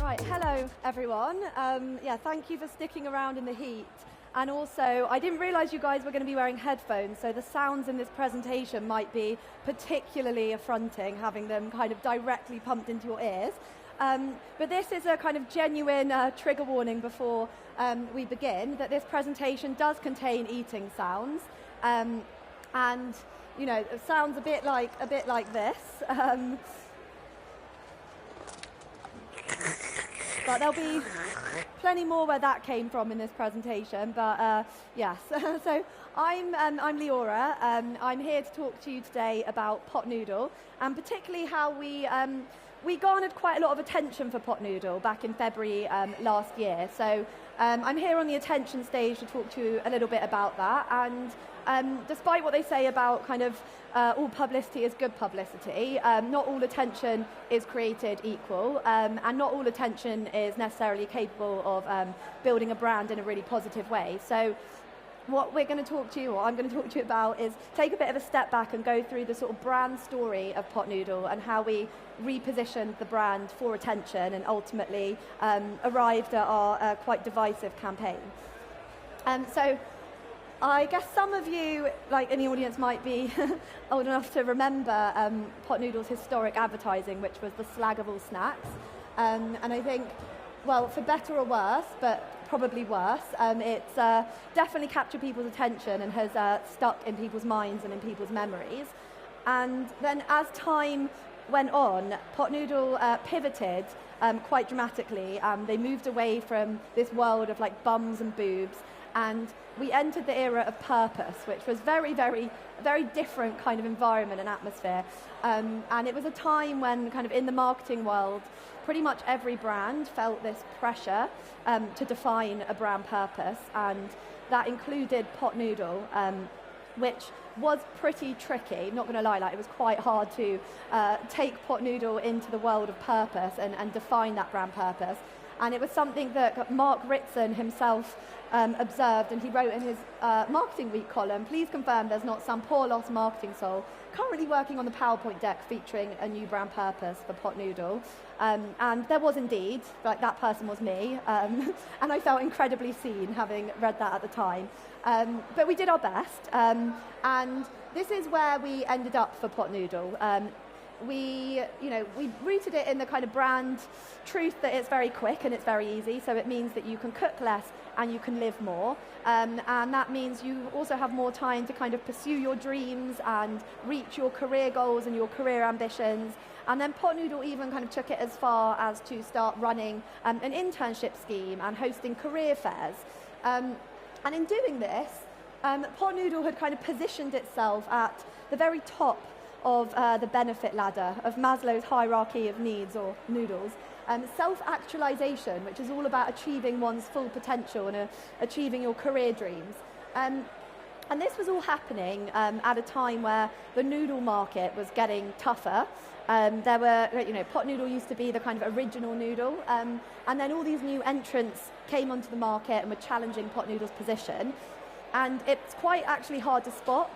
Right, hello everyone. Thank you for sticking around in the heat. And also, I didn't realise you guys were going to be wearing headphones, so the sounds in this presentation might be particularly affronting, having them kind of directly pumped into your ears. But this is a kind of genuine trigger warning before we begin, that this presentation does contain eating sounds. And, you know, it sounds a bit like this. But there'll be plenty more where that came from in this presentation. But yes, so I'm Liora. I'm here to talk to you today about pot noodle, and particularly how we garnered quite a lot of attention for pot noodle back in February last year. So I'm here on the attention stage to talk to you a little bit about that. And despite what they say about kind of all publicity is good publicity, not all attention is created equal, and not all attention is necessarily capable of building a brand in a really positive way. So what we're going to talk to you, or I'm going to talk to you about, is take a bit of a step back and go through the sort of brand story of pot noodle and how we repositioned the brand for attention and ultimately arrived at our quite divisive campaign. So I guess some of you, like in the audience, might be old enough to remember pot noodle's historic advertising, which was the slag of all snacks. And I think, well, for better or worse, but probably worse, it's definitely captured people's attention and has stuck in people's minds and in people's memories. And then as time went on, pot noodle pivoted quite dramatically. They moved away from this world of like bums and boobs, and we entered the era of purpose, which was very different kind of environment and atmosphere. And it was a time when kind of in the marketing world, pretty much every brand felt this pressure to define a brand purpose, and that included pot noodle, which was pretty tricky, not going to lie, like it was quite hard to take pot noodle into the world of purpose and define that brand purpose. And it was something that Mark Ritson himself observed, and he wrote in his Marketing Week column, "Please confirm there's not some poor lost marketing soul currently working on the PowerPoint deck featuring a new brand purpose for pot noodle." And there was indeed, like that person was me, and I felt incredibly seen having read that at the time. But we did our best, and this is where we ended up for pot noodle. We rooted it in the kind of brand truth that it's very quick and it's very easy, so it means that you can cook less and you can live more, and that means you also have more time to kind of pursue your dreams and reach your career goals and your career ambitions. And then pot noodle even kind of took it as far as to start running an internship scheme and hosting career fairs. And in doing this, pot noodle had kind of positioned itself at the very top of the benefit ladder of Maslow's hierarchy of needs, or noodles. Self-actualization, which is all about achieving one's full potential and achieving your career dreams. And this was all happening at a time where the noodle market was getting tougher. There were, pot noodle used to be the kind of original noodle, and then all these new entrants came onto the market and were challenging pot noodle's position. And it's quite actually hard to spot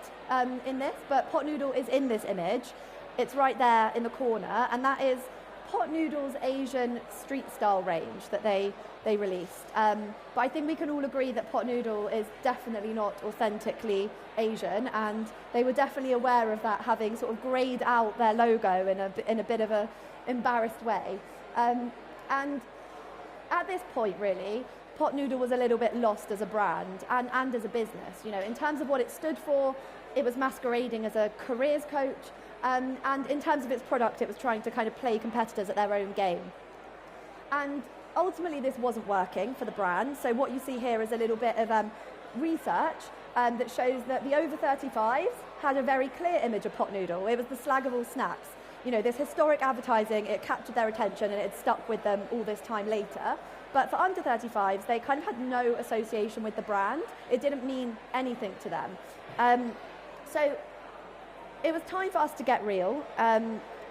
in this, but pot noodle is in this image. It's right there in the corner, and that is pot noodle's Asian street style range that they released. But I think we can all agree that pot noodle is definitely not authentically Asian, and they were definitely aware of that, having sort of greyed out their logo in a bit of a embarrassed way. And at this point, really, pot noodle was a little bit lost as a brand and as a business. You know, in terms of what it stood for, it was masquerading as a careers coach, and in terms of its product, it was trying to kind of play competitors at their own game. And ultimately, this wasn't working for the brand. So what you see here is a little bit of research that shows that the over 35s had a very clear image of pot noodle. It was the slag of all snacks. You know, this historic advertising, it captured their attention and it stuck with them all this time later. But for under 35s, they kind of had no association with the brand. It didn't mean anything to them. So it was time for us to get real.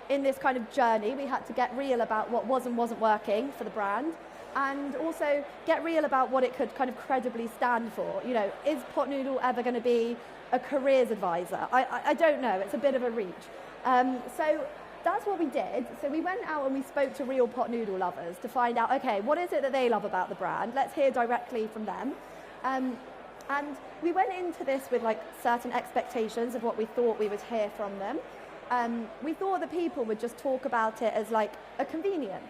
In this kind of journey, we had to get real about what was and wasn't working for the brand, and also get real about what it could kind of credibly stand for. You know, is pot noodle ever going to be a careers advisor? I don't know. It's a bit of a reach. So that's what we did. So we went out and we spoke to real pot noodle lovers to find out, okay, what is it that they love about the brand? Let's hear directly from them. And we went into this with like certain expectations of what we thought we would hear from them. We thought that people would just talk about it as like a convenience.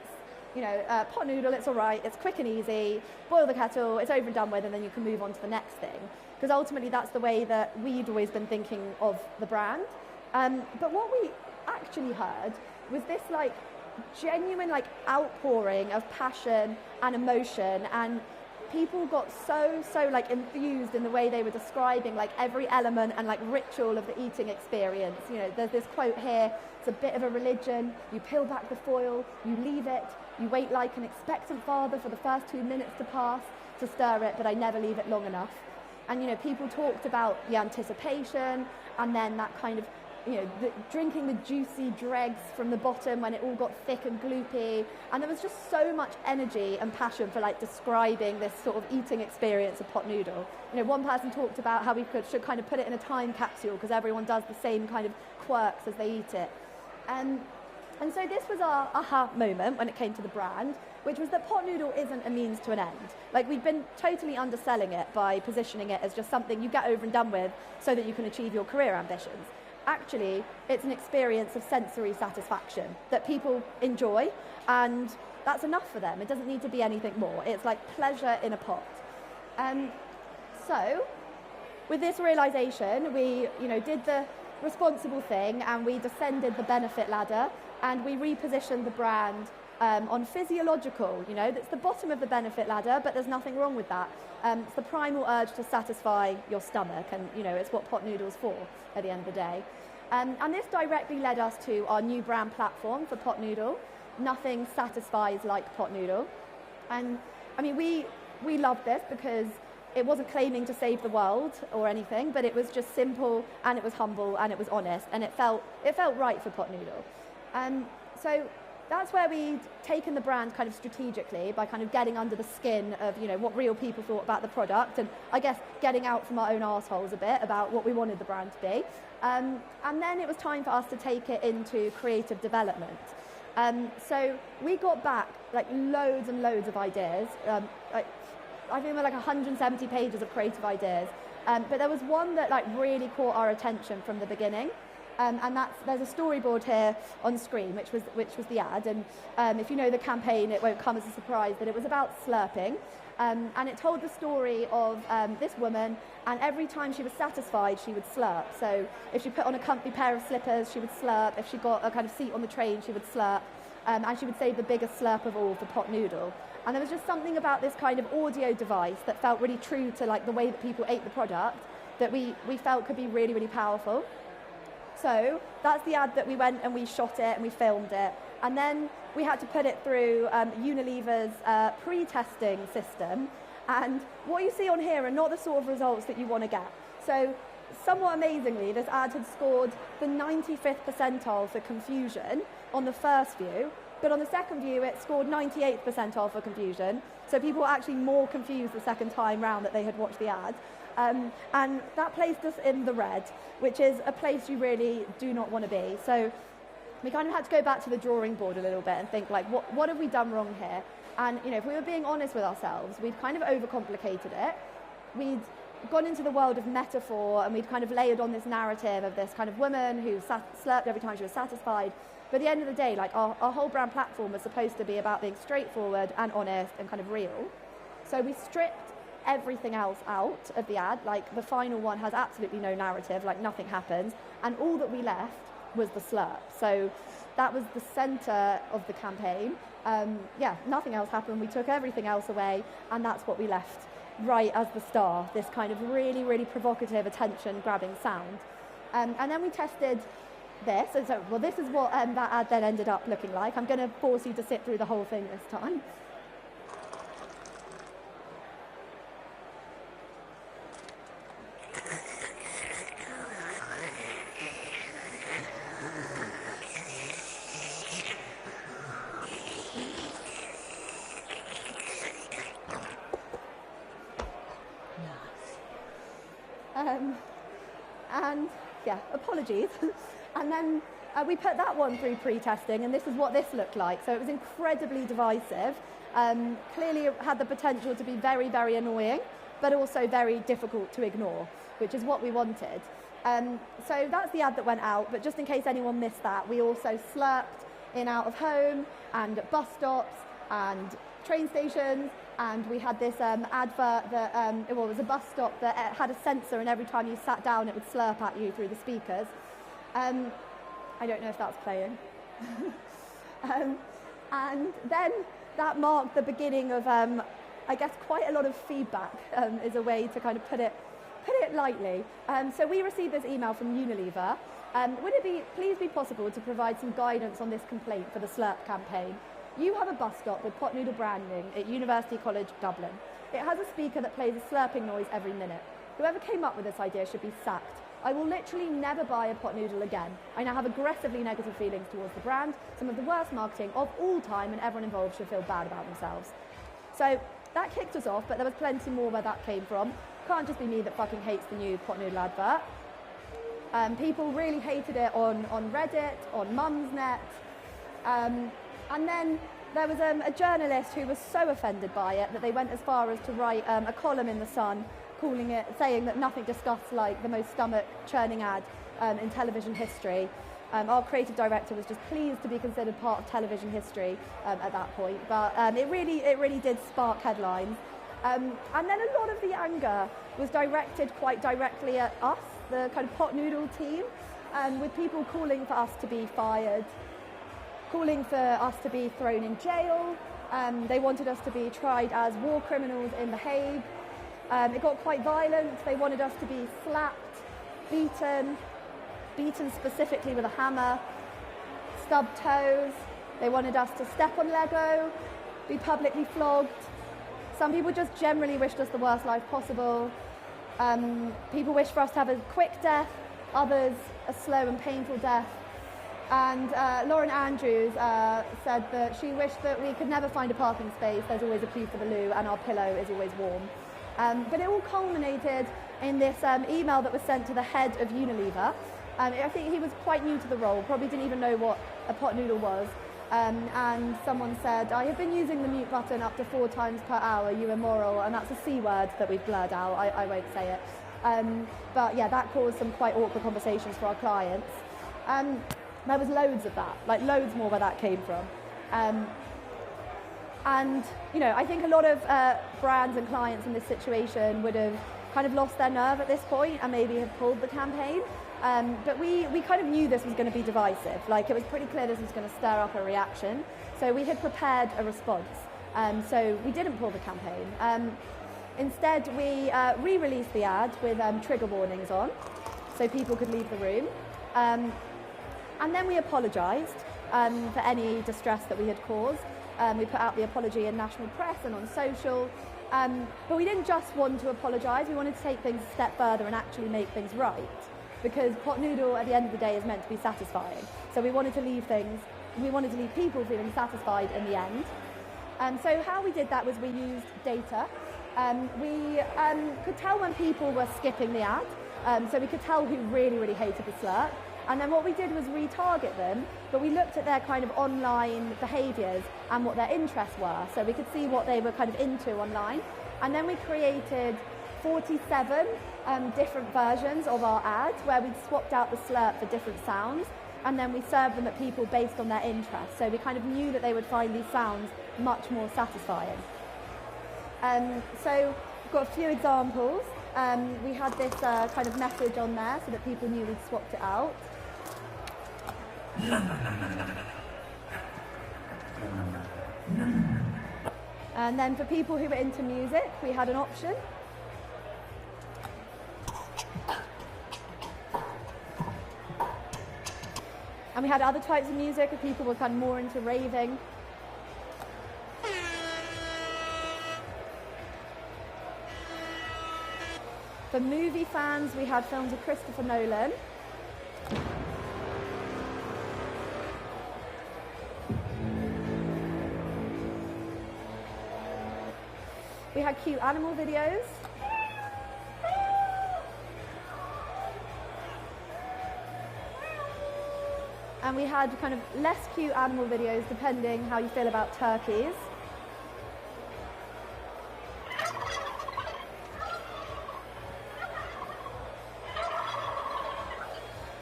You know, pot noodle, it's all right, it's quick and easy, boil the kettle, it's over and done with, and then you can move on to the next thing. Because ultimately that's the way that we'd always been thinking of the brand. But what we actually heard was this like genuine like outpouring of passion and emotion, and people got so like enthused in the way they were describing like every element and like ritual of the eating experience. You know, there's this quote here, it's a bit of a religion, you peel back the foil, you leave it, you wait like an expectant father for the first 2 minutes to pass to stir it, but I never leave it long enough. And you know, people talked about the anticipation and then that kind of, you know, drinking the juicy dregs from the bottom when it all got thick and gloopy. And there was just so much energy and passion for like describing this sort of eating experience of pot noodle. You know, one person talked about how we should kind of put it in a time capsule because everyone does the same kind of quirks as they eat it. And so this was our aha moment when it came to the brand, which was that pot noodle isn't a means to an end. Like, we've been totally underselling it by positioning it as just something you get over and done with so that you can achieve your career ambitions. Actually, it's an experience of sensory satisfaction that people enjoy, and that's enough for them. It doesn't need to be anything more. It's like pleasure in a pot. So, with this realization, we, you know, did the responsible thing and we descended the benefit ladder and we repositioned the brand on physiological. You know, that's the bottom of the benefit ladder, but there's nothing wrong with that. It's the primal urge to satisfy your stomach, and you know, it's what pot noodle's for at the end of the day. And this directly led us to our new brand platform for pot noodle. Nothing satisfies like pot noodle. And I mean, we loved this because it wasn't claiming to save the world or anything, but it was just simple and it was humble and it was honest, and it felt right for pot noodle. So that's where we'd taken the brand kind of strategically by kind of getting under the skin of, you know, what real people thought about the product, and I guess getting out from our own arseholes a bit about what we wanted the brand to be. And then it was time for us to take it into creative development. So we got back like loads and loads of ideas. I think we're like 170 pages of creative ideas. But there was one that like really caught our attention from the beginning. And there's a storyboard here on screen, which was the ad. And if you know the campaign, it won't come as a surprise that it was about slurping. And it told the story of this woman, and every time she was satisfied, she would slurp. So if she put on a comfy pair of slippers, she would slurp. If she got a kind of seat on the train, she would slurp. And she would save the biggest slurp of all for pot noodle. And there was just something about this kind of audio device that felt really true to like the way that people ate the product that we felt could be really, really powerful. So that's the ad that we went and we shot it and we filmed it. And then we had to put it through Unilever's pre-testing system. And what you see on here are not the sort of results that you want to get. So somewhat amazingly, this ad had scored the 95th percentile for confusion on the first view. But on the second view, it scored 98th percentile for confusion. So people were actually more confused the second time round that they had watched the ad. And that placed us in the red, which is a place you really do not want to be. So we kind of had to go back to the drawing board a little bit and think, like, what have we done wrong here? And, you know, if we were being honest with ourselves, we'd kind of overcomplicated it. We'd gone into the world of metaphor, and we'd kind of layered on this narrative of this kind of woman who slurped every time she was satisfied. But at the end of the day, like, our whole brand platform was supposed to be about being straightforward and honest and kind of real. So we stripped everything else out of the ad. Like, the final one has absolutely no narrative, like nothing happens, and all that we left was the slurp. So that was the center of the campaign. Nothing else happened. We took everything else away, and that's what we left right as the star, this kind of really, really provocative, attention-grabbing sound. And then we tested this, and so, well, this is what that ad then ended up looking like. I'm going to force you to sit through the whole thing this time. And yeah, apologies. And then we put that one through pre-testing, and this is what this looked like. So it was incredibly divisive. Clearly it had the potential to be very, very annoying, but also very difficult to ignore, which is what we wanted. So that's the ad that went out, but just in case anyone missed that, we also slurped in out of home and at bus stops and train stations, and we had this advert that, it was a bus stop that had a sensor, and every time you sat down it would slurp at you through the speakers. I don't know if that's playing. And then that marked the beginning of, I guess, quite a lot of feedback, is a way to kind of put it lightly. So we received this email from Unilever. Would it please be possible to provide some guidance on this complaint for the slurp campaign? You have a bus stop with pot noodle branding at University College Dublin. It has a speaker that plays a slurping noise every minute. Whoever came up with this idea should be sacked. I will literally never buy a pot noodle again. I now have aggressively negative feelings towards the brand, some of the worst marketing of all time, and everyone involved should feel bad about themselves. So that kicked us off, but there was plenty more where that came from. Can't just be me that fucking hates the new pot noodle advert. People really hated it on Reddit, on Mumsnet. And then there was a journalist who was so offended by it that they went as far as to write a column in The Sun saying that nothing discussed like the most stomach churning ad in television history. Our creative director was just pleased to be considered part of television history at that point, but it really did spark headlines. And then a lot of the anger was directed quite directly at us, the kind of pot noodle team, with people calling for us to be fired, calling for us to be thrown in jail. They wanted us to be tried as war criminals in The Hague. It got quite violent. They wanted us to be slapped, beaten specifically with a hammer, stubbed toes. They wanted us to step on Lego, be publicly flogged. Some people just generally wished us the worst life possible. People wished for us to have a quick death, others a slow and painful death. And Lauren Andrews said that she wished that we could never find a parking space, there's always a queue for the loo, and our pillow is always warm. But it all culminated in this email that was sent to the head of Unilever. I think he was quite new to the role, probably didn't even know what a pot noodle was. And someone said, I have been using the mute button up to 4 times per hour, you immoral, and that's a C word that we've blurred out, I won't say it. But yeah, that caused some quite awkward conversations for our clients. There was loads of that, like loads more where that came from. And, you know, I think a lot of brands and clients in this situation would have kind of lost their nerve at this point and maybe have pulled the campaign. But we kind of knew this was going to be divisive. Like, it was pretty clear this was going to stir up a reaction. So we had prepared a response. So we didn't pull the campaign. Instead, we re-released the ad with trigger warnings on, so people could leave the room. And then we apologised for any distress that we had caused. We put out the apology in national press and on social. But we didn't just want to apologise, we wanted to take things a step further and actually make things right. Because pot noodle at the end of the day is meant to be satisfying. So we wanted to leave people feeling satisfied in the end. So how we did that was we used data. We could tell when people were skipping the ad. So we could tell who really, really hated the slurp. And then what we did was retarget them, but we looked at their kind of online behaviours and what their interests were. So we could see what they were kind of into online. And then we created 47 different versions of our ads where we'd swapped out the slurp for different sounds, and then we served them at people based on their interests. So we kind of knew that they would find these sounds much more satisfying. So we've got a few examples. We had this kind of message on there so that people knew we'd swapped it out. And then for people who were into music, we had an option. And we had other types of music if people were kind of more into raving. For movie fans, we had films of Christopher Nolan. We had cute animal videos. And we had kind of less cute animal videos depending how you feel about turkeys.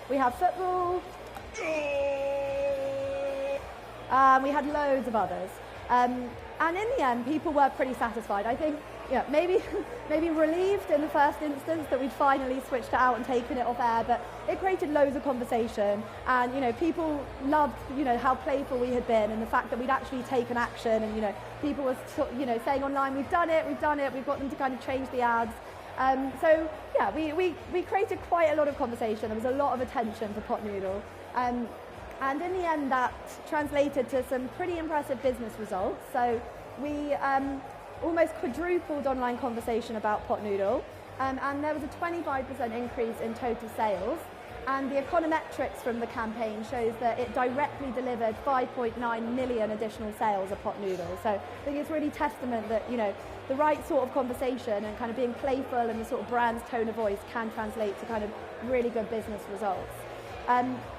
We have football. We had loads of others. And in the end, people were pretty satisfied. I think, maybe relieved in the first instance that we'd finally switched it out and taken it off air, but it created loads of conversation. And, people loved, how playful we had been and the fact that we'd actually taken action. And, people were, saying online, we've done it, we've got them to kind of change the ads. So, yeah, we created quite a lot of conversation. There was a lot of attention to Pot Noodle. And in the end, that translated to some pretty impressive business results. So we almost quadrupled online conversation about Pot Noodle, and there was a 25% increase in total sales. And the econometrics from the campaign shows that it directly delivered 5.9 million additional sales of Pot Noodle. So I think it's really testament that, the right sort of conversation and kind of being playful and the sort of brand's tone of voice can translate to kind of really good business results.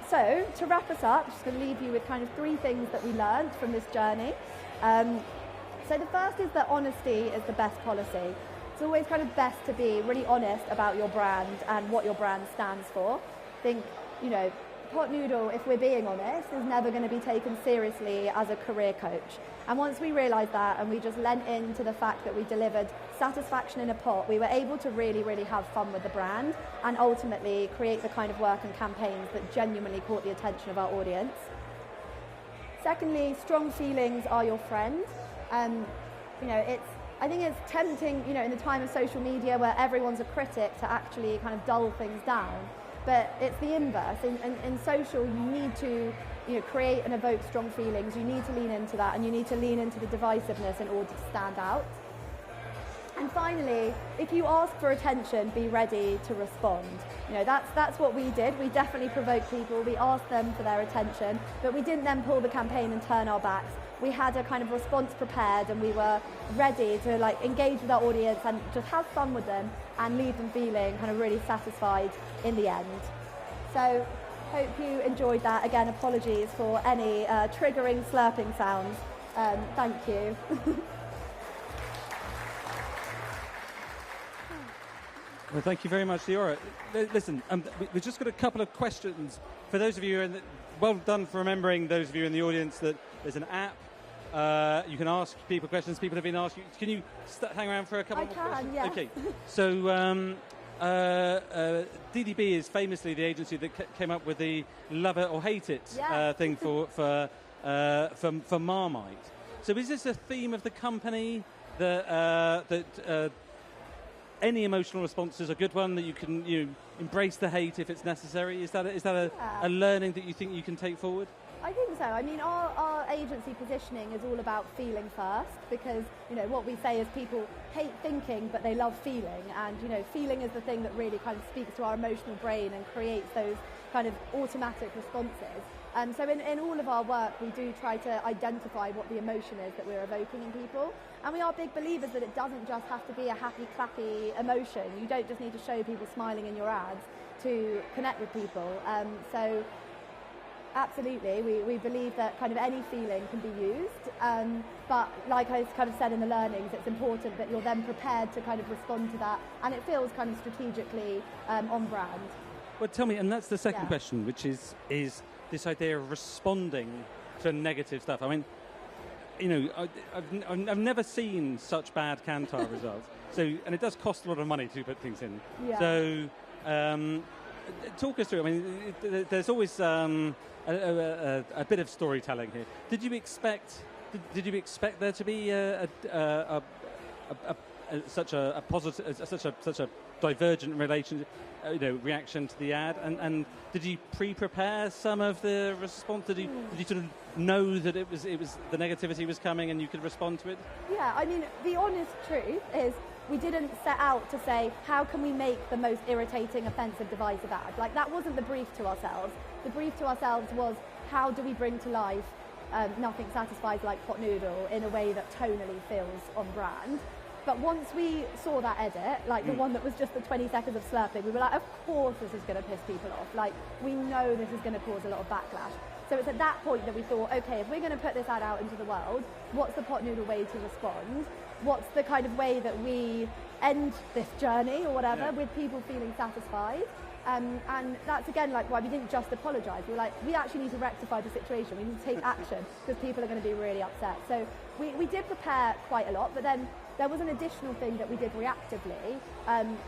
So to wrap us up, just going to leave you with kind of 3 things that we learned from this journey. So the first is that honesty is the best policy. It's always kind of best to be really honest about your brand and what your brand stands for. I think, Pot Noodle, if we're being honest, is never going to be taken seriously as a career coach. And once we realised that and we just lent into the fact that we delivered satisfaction in a pot, we were able to really, really have fun with the brand and ultimately create the kind of work and campaigns that genuinely caught the attention of our audience. Secondly, strong feelings are your friend. I think it's tempting, in the time of social media where everyone's a critic to actually kind of dull things down. But it's the inverse. In social, you need to create and evoke strong feelings. You need to lean into that, and you need to lean into the divisiveness in order to stand out. And finally, if you ask for attention, be ready to respond. That's what we did. We definitely provoked people. We asked them for their attention, but we didn't then pull the campaign and turn our backs. We had a kind of response prepared, and we were ready to engage with our audience and just have fun with them and leave them feeling kind of really satisfied in the end. So hope you enjoyed that. Again, apologies for any triggering slurping sounds. Thank you. Well, thank you very much, Liora. Listen, we've just got a couple of questions. For those of you, well done for remembering, those of you in the audience, that there's an app. You can ask people questions. People have been asking. Can you hang around for a couple more questions? Yes. Okay. So DDB is famously the agency that came up with the love it or hate it thing for Marmite. So is this a theme of the company that any emotional response is a good one, that you can embrace the hate if it's necessary? Is that a learning that you think you can take forward? I think so. I mean, our agency positioning is all about feeling first, because what we say is people hate thinking but they love feeling, and feeling is the thing that really kind of speaks to our emotional brain and creates those kind of automatic responses. So in all of our work, we do try to identify what the emotion is that we're evoking in people. And we are big believers that it doesn't just have to be a happy, clappy emotion. You don't just need to show people smiling in your ads to connect with people. So absolutely, we believe that kind of any feeling can be used. But like I kind of said in the learnings, it's important that you're then prepared to kind of respond to that, and it feels kind of strategically on brand. Well, tell me, and that's the second question, which is this idea of responding to negative stuff. I mean, I've never seen such bad Kantar results. And it does cost a lot of money to put things in. Yeah. So, talk us through. I mean, there's always a bit of storytelling here. Did you expect there to be such a positive, such a divergent reaction to the ad, and did you pre-prepare some of the response? Did you sort of know that it was the negativity was coming and you could respond to it? Yeah, I mean, the honest truth is we didn't set out to say how can we make the most irritating, offensive, divisive ad. Like, that wasn't the brief to ourselves. The brief to ourselves was how do we bring to life nothing satisfies like Pot Noodle in a way that tonally feels on brand. But once we saw that edit, like the one that was just the 20 seconds of slurping, we were like, of course this is going to piss people off. Like, we know this is going to cause a lot of backlash. So it's at that point that we thought, okay, if we're going to put this ad out into the world, what's the pot noodle way to respond? What's the kind of way that we end this journey or whatever with people feeling satisfied? And that's, again, like why we didn't just apologise. We were like, we actually need to rectify the situation. We need to take action because people are going to be really upset. So we did prepare quite a lot, but then there was an additional thing that we did reactively,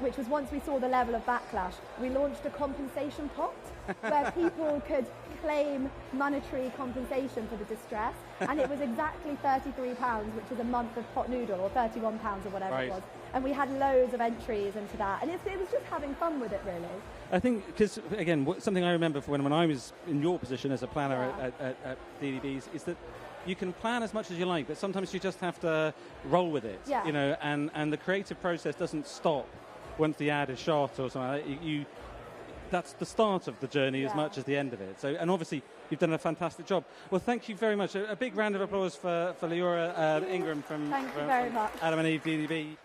which was once we saw the level of backlash, we launched a compensation pot where people could claim monetary compensation for the distress. And it was exactly £33, which is a month of pot noodle, or £31 or whatever it was. And we had loads of entries into that. And it was just having fun with it, really. I think, because, again, something I remember from when I was in your position as a planner at DDBs is that you can plan as much as you like, but sometimes you just have to roll with it, you know, and the creative process doesn't stop once the ad is shot or something like that. That's the start of the journey as much as the end of it. So, and obviously, you've done a fantastic job. Well, thank you very much. A big round of applause for Liora Ingram from Thank you very much. Adam&eveDDB.